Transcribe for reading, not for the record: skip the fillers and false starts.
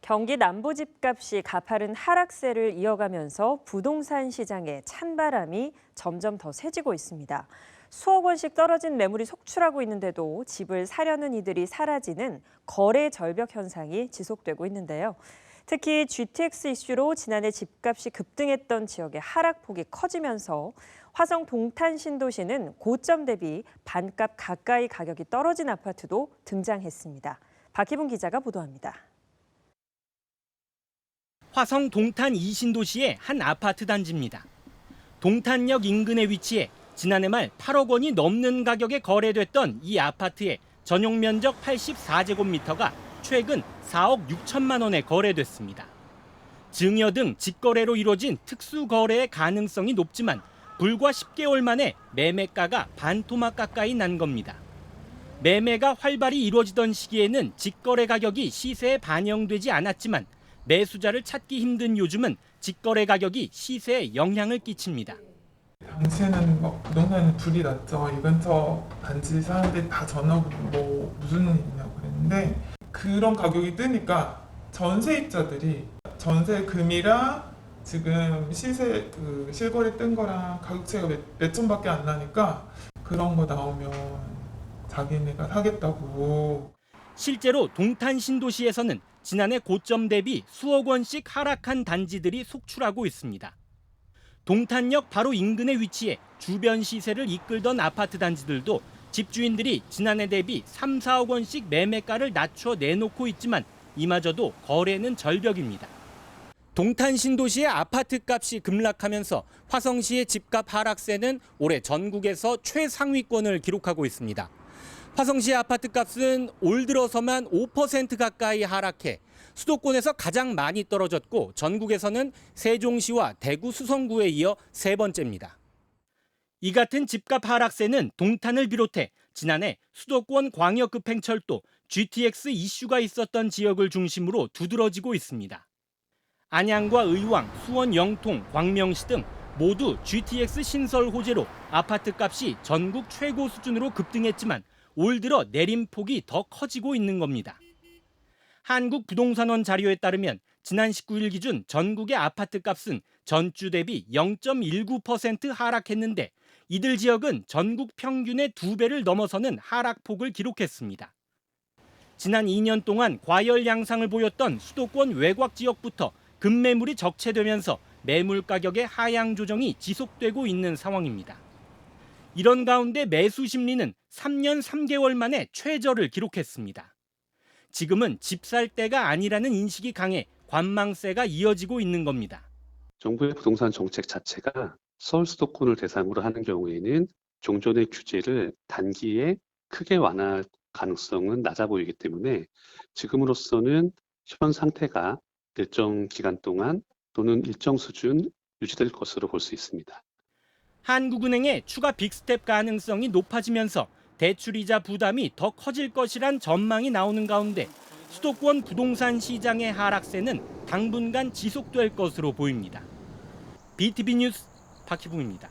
경기 남부 집값이 가파른 하락세를 이어가면서 부동산 시장에 찬바람이 점점 더 세지고 있습니다. 수억 원씩 떨어진 매물이 속출하고 있는데도 집을 사려는 이들이 사라지는 거래 절벽 현상이 지속되고 있는데요. 특히 GTX 이슈로 지난해 집값이 급등했던 지역의 하락폭이 커지면서 화성 동탄 신도시는 고점 대비 반값 가까이 가격이 떨어진 아파트도 등장했습니다. 박희분 기자가 보도합니다. 화성 동탄 이신도시의 한 아파트 단지입니다. 동탄역 인근에 위치해 지난해 말 8억 원이 넘는 가격에 거래됐던 이 아파트의 전용 면적 84제곱미터가 최근 4억 6천만 원에 거래됐습니다. 증여 등 직거래로 이루어진 특수 거래의 가능성이 높지만 불과 10개월 만에 매매가가 반토막 가까이 난 겁니다. 매매가 활발히 이루어지던 시기에는 직거래 가격이 시세에 반영되지 않았지만 매수자를 찾기 힘든 요즘은 직거래 가격이 시세에 영향을 끼칩니다. 당시에는 부동산 불이 났죠. 이 근처 단지 사람들이 다 전화고 무슨 일 있냐고 그랬는데 그런 가격이 뜨니까 전세입자들이 전세 금이랑 지금 시세 실거래 뜬 거랑 가격 차이가 몇 천밖에 안 나니까 그런 거 나오면 자기네가 사겠다고. 실제로 동탄 신도시에서는 지난해 고점 대비 수억 원씩 하락한 단지들이 속출하고 있습니다. 동탄역 바로 인근에 위치해 주변 시세를 이끌던 아파트 단지들도 집주인들이 지난해 대비 3, 4억 원씩 매매가를 낮춰 내놓고 있지만 이마저도 거래는 절벽입니다. 동탄 신도시의 아파트 값이 급락하면서 화성시의 집값 하락세는 올해 전국에서 최상위권을 기록하고 있습니다. 화성시의 아파트 값은 올 들어서만 5% 가까이 하락해 수도권에서 가장 많이 떨어졌고 전국에서는 세종시와 대구 수성구에 이어 세 번째입니다. 이 같은 집값 하락세는 동탄을 비롯해 지난해 수도권 광역급행철도 GTX 이슈가 있었던 지역을 중심으로 두드러지고 있습니다. 안양과 의왕, 수원 영통, 광명시 등 모두 GTX 신설 호재로 아파트 값이 전국 최고 수준으로 급등했지만 올 들어 내림폭이 더 커지고 있는 겁니다. 한국부동산원 자료에 따르면 지난 19일 기준 전국의 아파트 값은 전주 대비 0.19% 하락했는데 이들 지역은 전국 평균의 2배를 넘어서는 하락폭을 기록했습니다. 지난 2년 동안 과열 양상을 보였던 수도권 외곽 지역부터 급매물이 적체되면서 매물 가격의 하향 조정이 지속되고 있는 상황입니다. 이런 가운데 매수 심리는 3년 3개월 만에 최저를 기록했습니다. 지금은 집 살 때가 아니라는 인식이 강해 관망세가 이어지고 있는 겁니다. 정부의 부동산 정책 자체가 서울 수도권을 대상으로 하는 경우에는 종전의 규제를 단기에 크게 완화할 가능성은 낮아 보이기 때문에 지금으로서는 현 상태가 일정 기간 동안 또는 일정 수준 유지될 것으로 볼 수 있습니다. 한국은행의 추가 빅스텝 가능성이 높아지면서 대출이자 부담이 더 커질 것이란 전망이 나오는 가운데 수도권 부동산 시장의 하락세는 당분간 지속될 것으로 보입니다. BTV 뉴스 박희붕입니다.